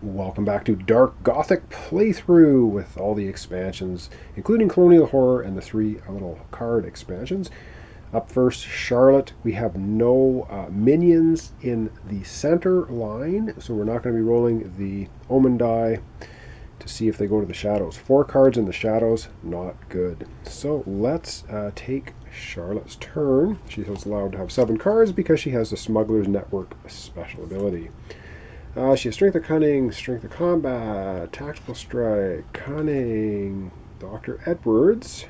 Welcome back to Dark Gothic playthrough with all the expansions, including Colonial Horror and the three little card expansions. Up first, Charlotte. We have no minions in the center line, so we're not going to be rolling the Omen die to see if they go to the shadows. 4 cards in the shadows, not good. So let's take Charlotte's turn. She is allowed to have 7 cards because she has the Smuggler's Network special ability. She has Strength of Cunning, Strength of Combat, Tactical Strike, Cunning, Dr. Edwards,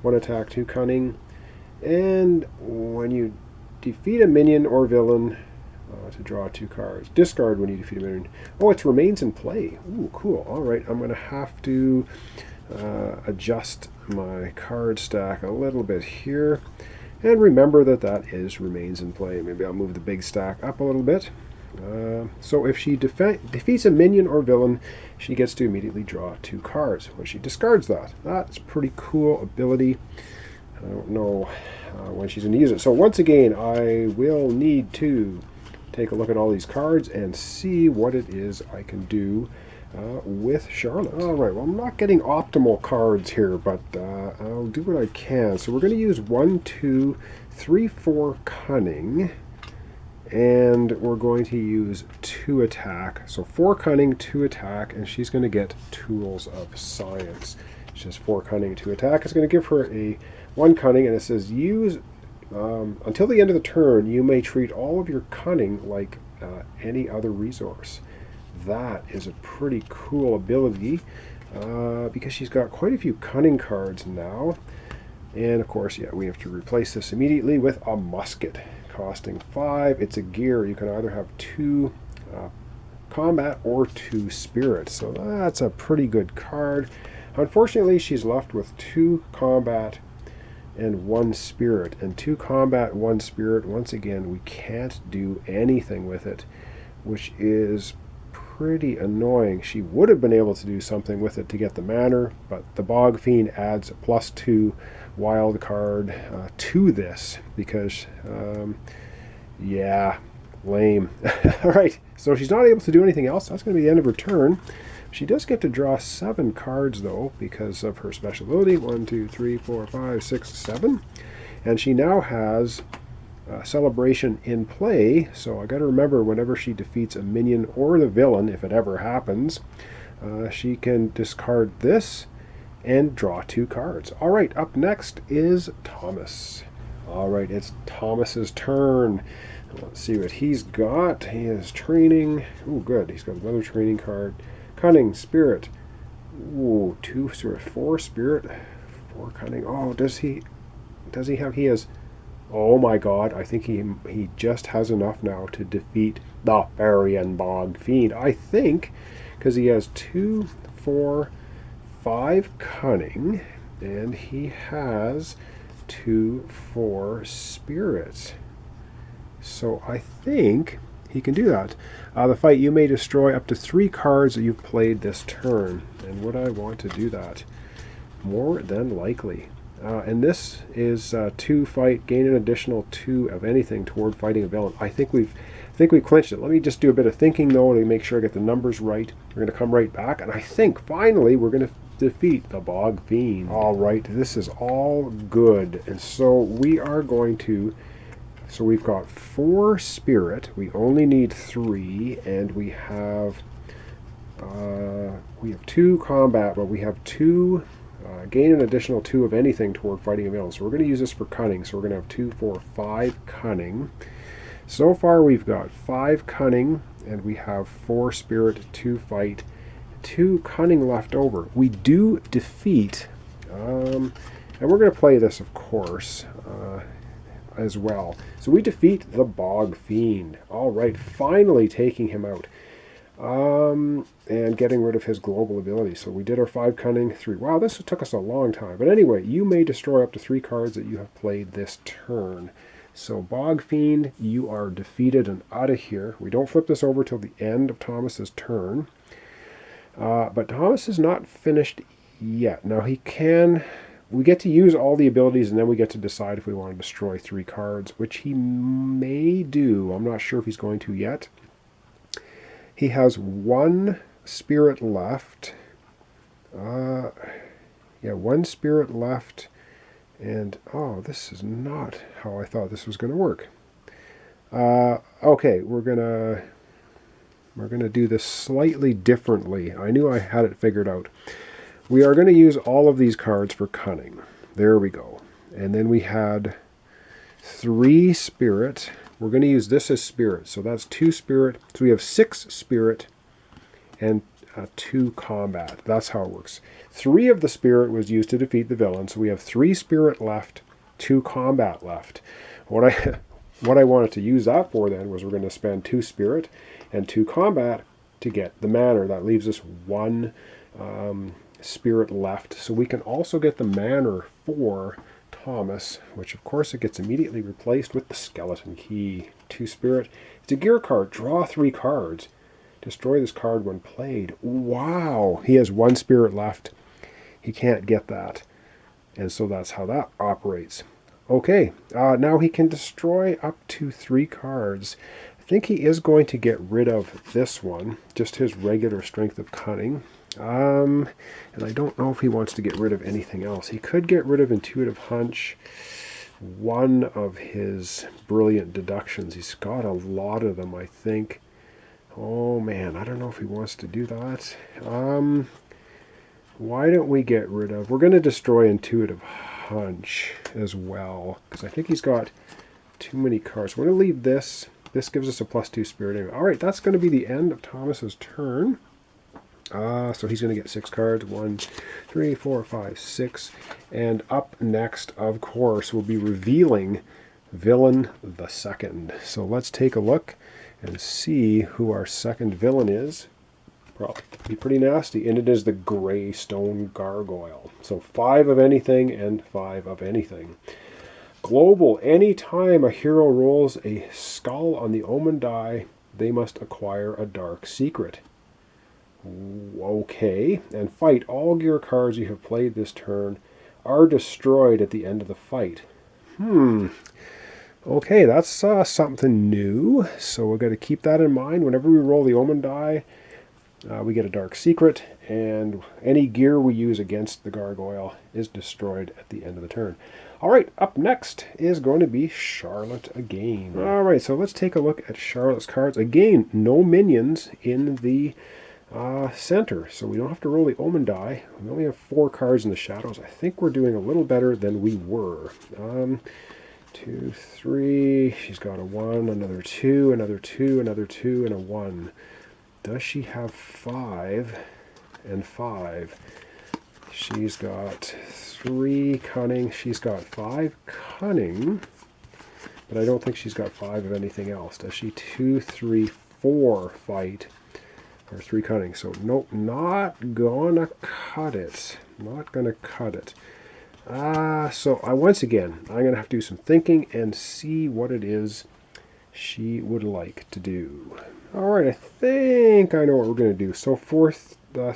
1 attack, 2 Cunning, and when you defeat a minion or villain, to draw 2 cards. Discard when you defeat a minion. Oh, it remains in play. Ooh, cool. Alright, I'm going to have to adjust my card stack a little bit here. And remember that is remains in play. Maybe I'll move the big stack up a little bit. So if she defeats a minion or villain, she gets to immediately draw 2 cards. When she discards that's a pretty cool ability. I don't know when she's going to use it. So once again, I will need to take a look at all these cards and see what it is I can do with Charlotte. Alright, well, I'm not getting optimal cards here, but I'll do what I can. So we're going to use 1, 2, 3, 4 Cunning. And we're going to use 2 attack. So 4 Cunning, 2 attack, and she's going to get Tools of Science. She has 4 Cunning, 2 attack. It's going to give her a 1 Cunning, and it says use until the end of the turn, you may treat all of your Cunning like any other resource. That is a pretty cool ability because she's got quite a few Cunning cards now. And of course, yeah, we have to replace this immediately with a musket. Costing 5. It's a gear. You can either have 2 combat or 2 spirit. So that's a pretty good card. Unfortunately, she's left with 2 combat and 1 spirit. And 2 combat, 1 spirit. Once again, we can't do anything with it, which is pretty annoying. She would have been able to do something with it to get the manner, but the Bog Fiend adds a +2 wild card to this because yeah, lame. Alright, so she's not able to do anything else. That's going to be the end of her turn. She does get to draw 7 cards though because of her special ability. 1, 2, 3, 4, 5, 6, 7, and she now has Celebration in play. So I got to remember, whenever she defeats a minion or the villain, if it ever happens, she can discard this and draw 2 cards. Alright, up next is Thomas. Alright, it's Thomas's turn. Let's see what he's got. He is training. Oh, good. He's got another training card. Cunning, Spirit. Ooh, 2 sort of 4 Spirit, 4 Cunning. Oh, does he have? He has. Oh my God! I think he just has enough now to defeat the Farian Bog Fiend. I think because he has 2, 4, 5 Cunning, and he has 2, 4 Spirits. So I think he can do that. The fight, you may destroy up to 3 cards that you've played this turn. And would I want to do that? More than likely. And this is 2 fight, gain an additional 2 of anything toward fighting a villain. I think we've clinched it. Let me just do a bit of thinking though to make sure I get the numbers right. We're going to come right back, and I think finally we're going to defeat the Bog Fiend. All right, this is all good, and so we are going to. So we've got 4 spirit. We only need 3, and we have 2 combat, but we have 2. Gain an additional 2 of anything toward fighting a villain. So we're going to use this for Cunning. So we're going to have 2, 4, 5 Cunning. So far we've got 5 Cunning, and we have 4 Spirit, 2 Fight, 2 Cunning left over. We do defeat, and we're going to play this, of course, as well. So we defeat the Bog Fiend. All right, finally taking him out. And getting rid of his global ability. So we did our 5 Cunning, 3. Wow, this took us a long time. But anyway, you may destroy up to 3 cards that you have played this turn. So Bog Fiend, you are defeated and out of here. We don't flip this over till the end of Thomas's turn. But Thomas is not finished yet. Now he can. We get to use all the abilities, and then we get to decide if we want to destroy 3 cards, which he may do. I'm not sure if he's going to yet. He has one spirit left. Yeah, one spirit left. And, oh, this is not how I thought this was going to work. Okay, we're gonna do this slightly differently. I knew I had it figured out. We are going to use all of these cards for cunning. There we go. And then we had 3 spirit. We're going to use this as spirit. So that's 2 spirit. So we have 6 spirit and 2 combat. That's how it works. 3 of the spirit was used to defeat the villain. So we have 3 spirit left, 2 combat left. What I wanted to use that for then was we're going to spend 2 spirit and 2 combat to get the manner. That leaves us 1 spirit left. So we can also get the manner for Thomas, which of course it gets immediately replaced with the skeleton key. 2 spirit. It's a gear card. Draw 3 cards. Destroy this card when played. Wow! He has 1 spirit left. He can't get that. And so that's how that operates. Okay, now he can destroy up to 3 cards. I think he is going to get rid of this one, just his regular strength of cunning. And I don't know if he wants to get rid of anything else. He could get rid of intuitive hunch, one of his brilliant deductions. He's got a lot of them, I think. Oh man, I don't know if he wants to do that. Why don't we get rid of... We're going to destroy intuitive hunch as well, because I think he's got too many cards. We're going to leave this. This gives us a +2 spirit anyway. All right, that's going to be the end of Thomas's turn. So he's going to get 6 cards. 1, 3, 4, 5, 6. And up next, of course, we'll be revealing Villain the Second. So let's take a look and see who our second villain is. Probably be pretty nasty. And it is the Gray Stone Gargoyle. So 5 of anything and 5 of anything. Global. Anytime a hero rolls a skull on the omen die, they must acquire a dark secret. Okay. And fight. All gear cards you have played this turn are destroyed at the end of the fight. Okay, that's something new. So we've got to keep that in mind. Whenever we roll the omen die, we get a dark secret, and any gear we use against the gargoyle is destroyed at the end of the turn. All right, up next is going to be Charlotte again. All right, so let's take a look at Charlotte's cards. Again, no minions in the center, so we don't have to roll the omen die. We only have 4 cards in the shadows. I think we're doing a little better than we were. 2, 3, she's got a 1, another 2, another 2, another 2, and a 1. Does she have 5 and 5? She's got 3 cunning. She's got 5 cunning, but I don't think she's got 5 of anything else. Does she? 2, 3, 4 fight, or 3 cunning. So nope, not gonna cut it. Not gonna cut it. So once again, I'm gonna have to do some thinking and see what it is she would like to do. All right, I think I know what we're going to do. So for for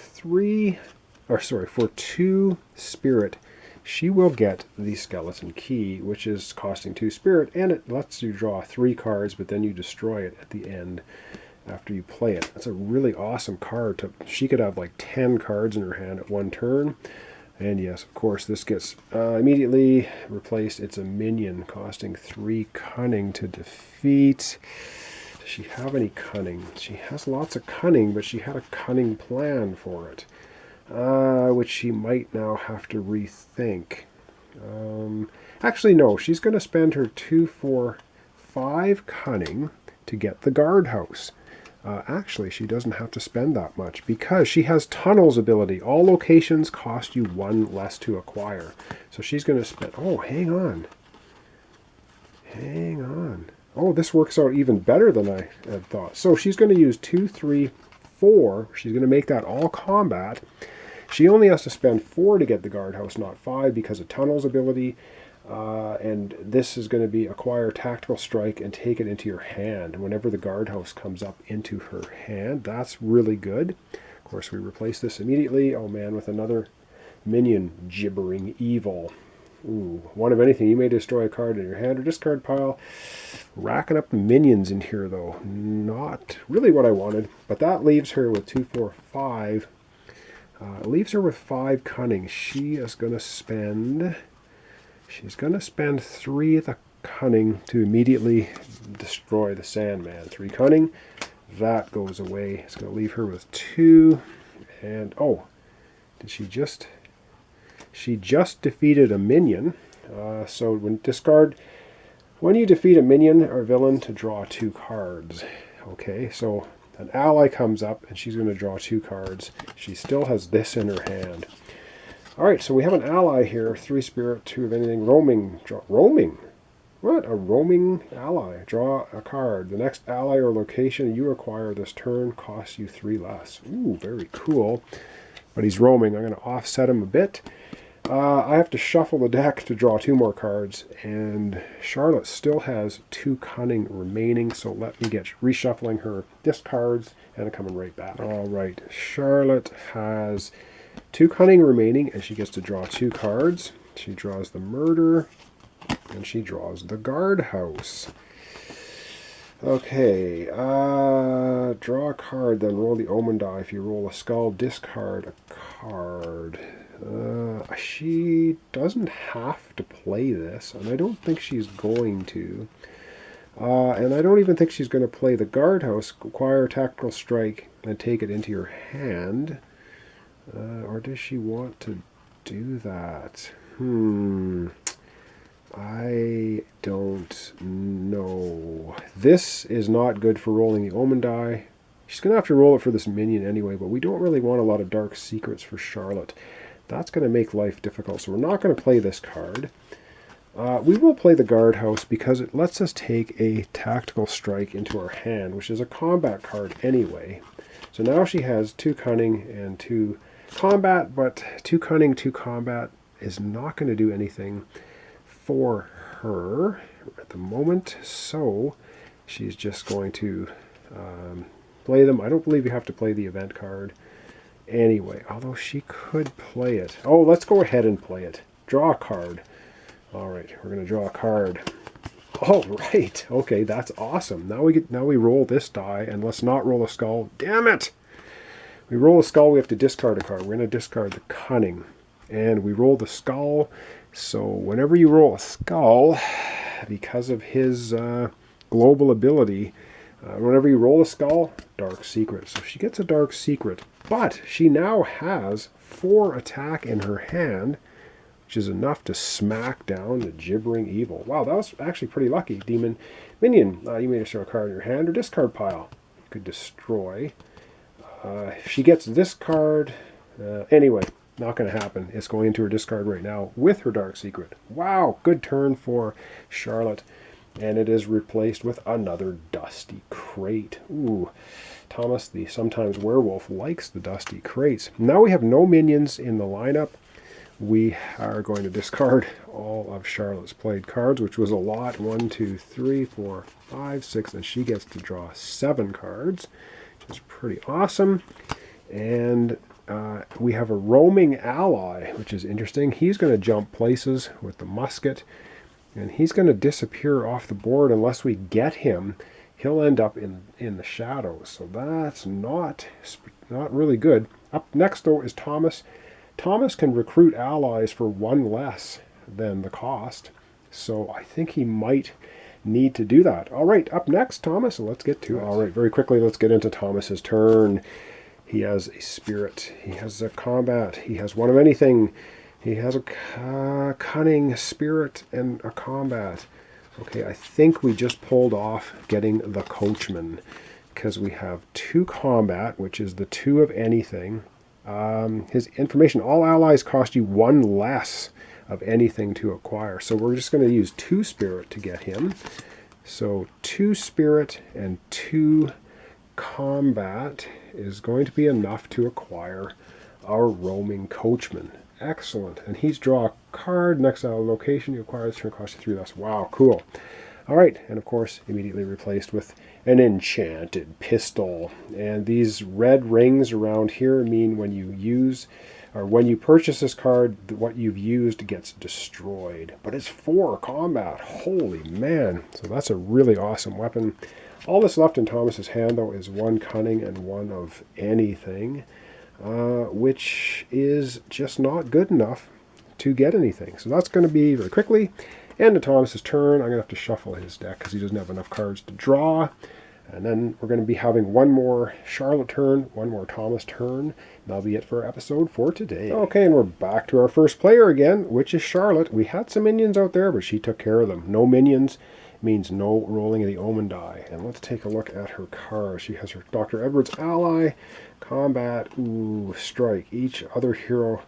2 spirit, she will get the skeleton key, which is costing 2 spirit, and it lets you draw 3 cards, but then you destroy it at the end after you play it. That's a really awesome card. She could have like 10 cards in her hand at one turn. And yes, of course, this gets immediately replaced. It's a minion costing 3 cunning to defeat. Does she have any cunning? She has lots of cunning, but she had a cunning plan for it, which she might now have to rethink. Actually, no, she's going to spend her 2, 4, 5 cunning to get the guardhouse. Actually, she doesn't have to spend that much because she has Tunnel's ability. All locations cost you 1 less to acquire. So she's going to spend... Oh, hang on. Hang on. Oh, this works out even better than I had thought. So she's going to use 2, 3, 4. She's going to make that all combat. She only has to spend 4 to get the guardhouse, not 5, because of Tunnel's ability. And this is going to be acquire tactical strike and take it into your hand whenever the guardhouse comes up into her hand. That's really good. Of course, we replace this immediately. Oh man, with another minion gibbering evil. Ooh, one of anything. You may destroy a card in your hand or discard pile. Racking up the minions in here, though. Not really what I wanted. But that leaves her with 2, 4, 5. Leaves her with 5 cunning. She is going to spend... She's going to spend 3 of the cunning to immediately destroy the Sandman. 3 cunning. That goes away. It's going to leave her with 2. And, oh, did she just... She just defeated a minion. So when you defeat a minion or villain, to draw 2 cards. Okay, so an ally comes up and she's going to draw 2 cards. She still has this in her hand. Alright, so we have an ally here. 3 spirit, 2 of anything. Roaming. Roaming? What? A roaming ally. Draw a card. The next ally or location you acquire this turn costs you 3 less. Ooh, very cool. But he's roaming. I'm going to offset him a bit. I have to shuffle the deck to draw 2 more cards, and Charlotte still has 2 cunning remaining, so let me get reshuffling her discards and coming right back. Alright, Charlotte has 2 cunning remaining, and she gets to draw 2 cards. She draws the Murder, and she draws the Guardhouse. Okay, draw a card, then roll the Omen die. If you roll a skull, discard a card. She doesn't have to play this, and I don't think she's going to. And I don't even think she's going to play the Guardhouse, acquire a tactical strike, and take it into your hand. Or does she want to do that? I don't know. This is not good for rolling the Omen die. She's going to have to roll it for this minion anyway, but we don't really want a lot of dark secrets for Charlotte. That's going to make life difficult, so we're not going to play this card. We will play the Guardhouse because it lets us take a tactical strike into our hand, which is a combat card anyway. So now she has 2 cunning and 2 combat, but 2 cunning, 2 combat is not going to do anything for her at the moment, so she's just going to play them. I don't believe you have to play the event card anyway, although she could play it. Oh, let's go ahead and play it. Draw a card. Alright, we're going to draw a card. Oh, right. Okay, that's awesome. Now we roll this die, and let's not roll a skull. Damn it! We roll a skull, we have to discard a card. We're going to discard the cunning. And we roll the skull. So whenever you roll a skull, because of his global ability, whenever you roll a skull, dark secret. So she gets a dark secret. But she now has 4 attack in her hand, which is enough to smack down the gibbering evil. Wow, that was actually pretty lucky. Demon minion. You may destroy a card in your hand or discard pile. You could destroy. If she gets this card, anyway, not going to happen. It's going into her discard right now with her dark secret. Wow, good turn for Charlotte. And it is replaced with another dusty crate. Ooh, Thomas, the sometimes werewolf, likes the dusty crates. Now we have no minions in the lineup. We are going to discard all of Charlotte's played cards, which was a lot. 1, 2, 3, 4, 5, 6, and she gets to draw 7 cards, which is pretty awesome. And we have a roaming ally, which is interesting. He's going to jump places with the musket, and he's going to disappear off the board unless we get him. He'll end up in the shadows, so that's not really good. Up next, though, is Thomas. Thomas can recruit allies for 1 less than the cost, so I think he might need to do that. All right, up next, Thomas, so let's get to it. All right, very quickly, let's get into Thomas's turn. He has a spirit. He has a combat. He has 1 of anything. He has a cunning, spirit, and a combat. Okay, I think we just pulled off getting the coachman because we have 2 combat, which is the 2 of anything. His information, all allies cost you 1 less of anything to acquire. So we're just going to use 2 spirit to get him. So 2 spirit and 2 combat is going to be enough to acquire our roaming coachman. Excellent. And he's draw a card. Next location you acquire this turn costs you 3 less. Wow, cool. All right, and of course immediately replaced with an enchanted pistol. And these red rings around here mean when you use or when you purchase this card, what you've used gets destroyed. But it's 4 combat. Holy man. So that's a really awesome weapon. All that's left in Thomas's hand, though, is 1 cunning and 1 of anything, which is just not good enough to get anything. So that's going to be very quickly. End of Thomas's turn. I'm going to have to shuffle his deck because he doesn't have enough cards to draw. And then we're going to be having one more Charlotte turn, one more Thomas turn. And that'll be it for our episode for today. Okay, and we're back to our first player again, which is Charlotte. We had some minions out there, but she took care of them. No minions means no rolling of the Omen die. And let's take a look at her cards. She has her Dr. Edwards ally, combat, strike. Each other hero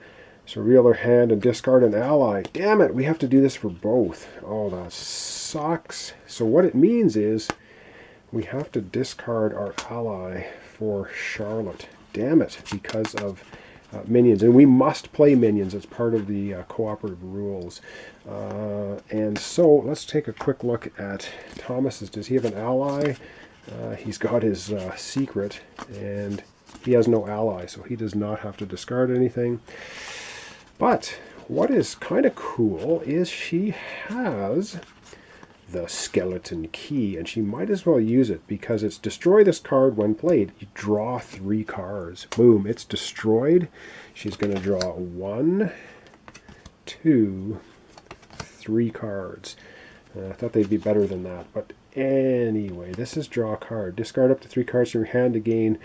so reveal their hand and discard an ally. Damn it, we have to do this for both. Oh, that sucks. So what it means is we have to discard our ally for Charlotte. Damn it, because of minions. And we must play minions. It's part of the cooperative rules. And so let's take a quick look at Thomas's. Does he have an ally? He's got his secret, and he has no ally, so he does not have to discard anything. But what is kind of cool is she has the skeleton key, and she might as well use it because it's destroy this card when played. You draw 3 cards. Boom, it's destroyed. She's going to draw 1, 2, 3 cards. I thought they'd be better than that, but anyway, this is draw a card. Discard up to 3 cards from your hand to gain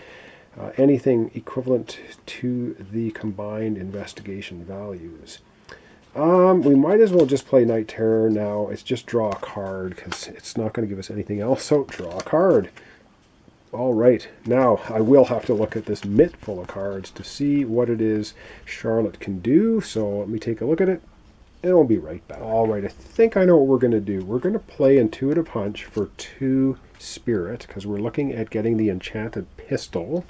anything equivalent to the combined investigation values. We might as well just play Night Terror now. It's just draw a card because it's not going to give us anything else. So draw a card. All right. Now I will have to look at this mitt full of cards to see what it is Charlotte can do. So let me take a look at it and we'll be right back. All right. I think I know what we're going to do. We're going to play Intuitive Hunch for 2 Spirit because we're looking at getting the Enchanted Pistol.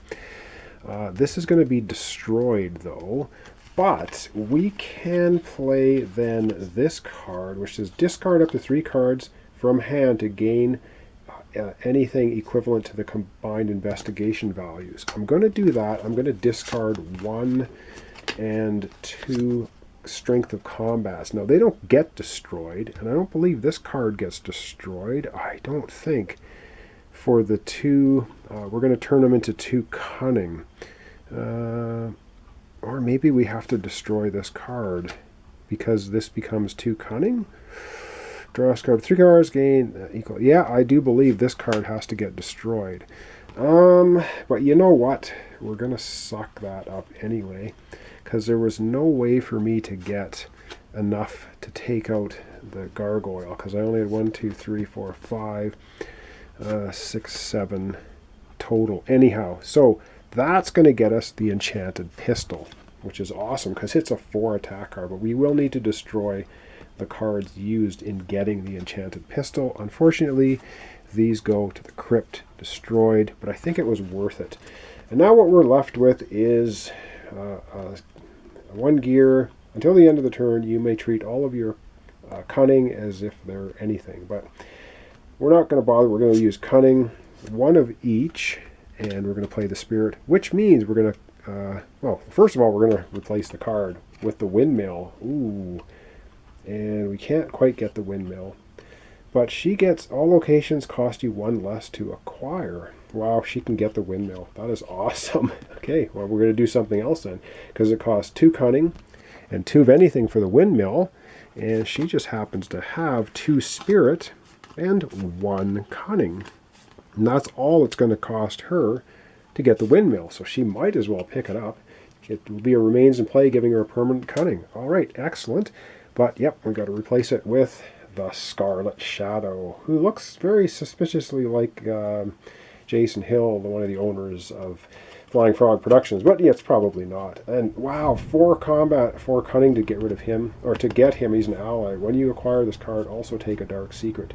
This is going to be destroyed though. But we can play then this card, which is discard up to 3 cards from hand to gain anything equivalent to the combined investigation values. I'm going to do that. I'm going to discard 1 and 2 strength of combats. Now, they don't get destroyed, and I don't believe this card gets destroyed. I don't think. For the 2, we're going to turn them into 2 cunning. Or maybe we have to destroy this card because this becomes 2 cunning. Draw a card, 3 cards, gain equal. Yeah, I do believe this card has to get destroyed. But you know what? We're going to suck that up anyway because there was no way for me to get enough to take out the gargoyle because I only had 1, 2, 3, 4, 5, 6, 7 total. Anyhow, so that's going to get us the Enchanted Pistol, which is awesome because it's a 4 attack card, but we will need to destroy the cards used in getting the Enchanted Pistol. Unfortunately, these go to the crypt, destroyed, but I think it was worth it. And now what we're left with is 1 gear. Until the end of the turn, you may treat all of your cunning as if they're anything, but we're not going to bother. We're going to use cunning, 1 of each, and we're going to play the Spirit, which means we're going to, well, first of all, we're going to replace the card with the Windmill. Ooh, and we can't quite get the Windmill. But she gets, all locations cost you 1 less to acquire. Wow, she can get the Windmill. That is awesome. Okay, well, we're going to do something else then, because it costs 2 cunning and 2 of anything for the Windmill, and she just happens to have 2 Spirit and 1 cunning. And that's all it's going to cost her to get the Windmill, so she might as well pick it up. It will be a remains in play, giving her a permanent cunning. All right, excellent. But, yep, we've got to replace it with the Scarlet Shadow, who looks very suspiciously like Jason Hill, one of the owners of Flying Frog Productions, but yeah, it's probably not. And, wow, 4 combat, 4 cunning to get rid of him, or to get him. He's an ally. When you acquire this card, also take a Dark Secret.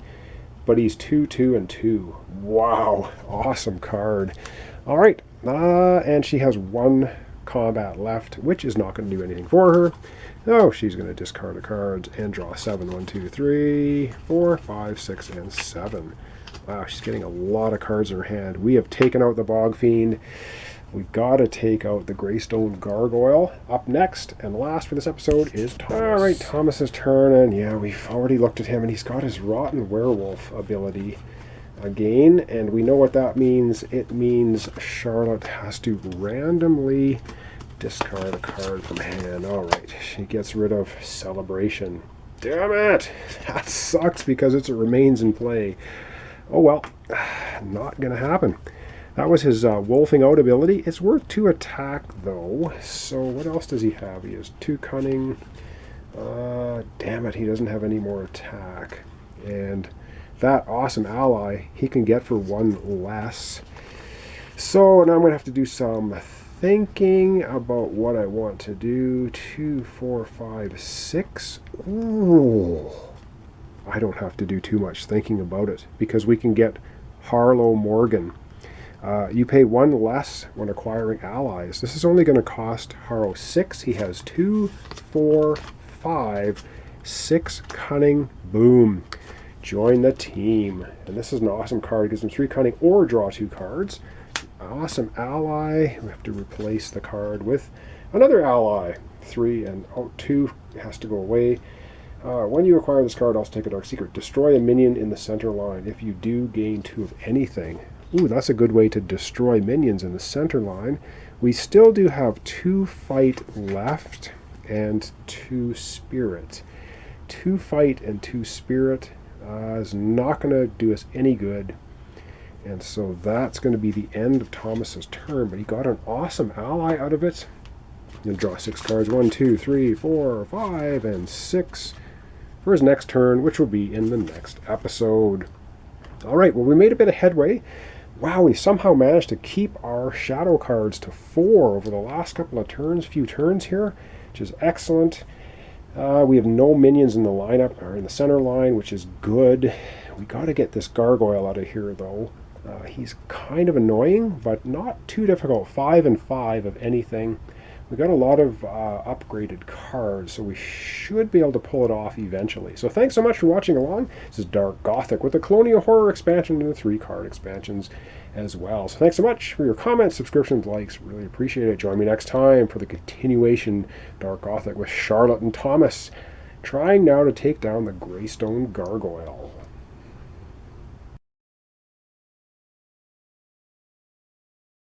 But he's 2, 2, and 2. Wow, awesome card. All right, and she has 1 combat left, which is not going to do anything for her. Oh, she's going to discard the cards and draw 7. 1, 2, 3, 4, 5, 6, and 7. Wow, she's getting a lot of cards in her hand. We have taken out the Bog Fiend. We've got to take out the Greystone Gargoyle. Up next and last for this episode is Thomas. All right, Thomas's turn, and yeah, we've already looked at him, and he's got his Rotten Werewolf ability again, and we know what that means. It means Charlotte has to randomly discard a card from hand. All right, she gets rid of Celebration. Damn it! That sucks because it remains in play. Oh well, not gonna happen. That was his wolfing out ability. It's worth 2 attack though. So what else does he have? He has 2 cunning. Damn it, he doesn't have any more attack. And that awesome ally he can get for 1 less. So now I'm gonna have to do some thinking about what I want to do. 2, 4, 5, 6. Ooh. I don't have to do too much thinking about it because we can get Harlow Morgan. You pay 1 less when acquiring allies. This is only going to cost Harlow 6. He has 2, 4, 5, 6 cunning. Boom. Join the team. And this is an awesome card. It gives him 3 cunning or draw 2 cards. Awesome ally. We have to replace the card with another ally. 3 and 2 has to go away. When you acquire this card, also take a Dark Secret. Destroy a minion in the center line. If you do, gain 2 of anything. Ooh, that's a good way to destroy minions in the center line. We still do have 2 fight left and 2 spirit. 2 fight and 2 spirit is not going to do us any good. And so that's going to be the end of Thomas's turn. But he got an awesome ally out of it. You'll draw 6 cards. 1, 2, 3, 4, 5, and 6 for his next turn, which will be in the next episode. All right, well, we made a bit of headway. Wow, we somehow managed to keep our shadow cards to 4 over the last couple of few turns here, which is excellent. We have no minions in the lineup, or in the center line, which is good. We got to get this gargoyle out of here, though. He's kind of annoying, but not too difficult. 5 and 5 of anything. We got a lot of upgraded cards, so we should be able to pull it off eventually. So thanks so much for watching along. This is Dark Gothic with the Colonial Horror expansion and the 3 card expansions as well. So thanks so much for your comments, subscriptions, likes. Really appreciate it. Join me next time for the continuation Dark Gothic with Charlotte and Thomas, trying now to take down the Greystone Gargoyle.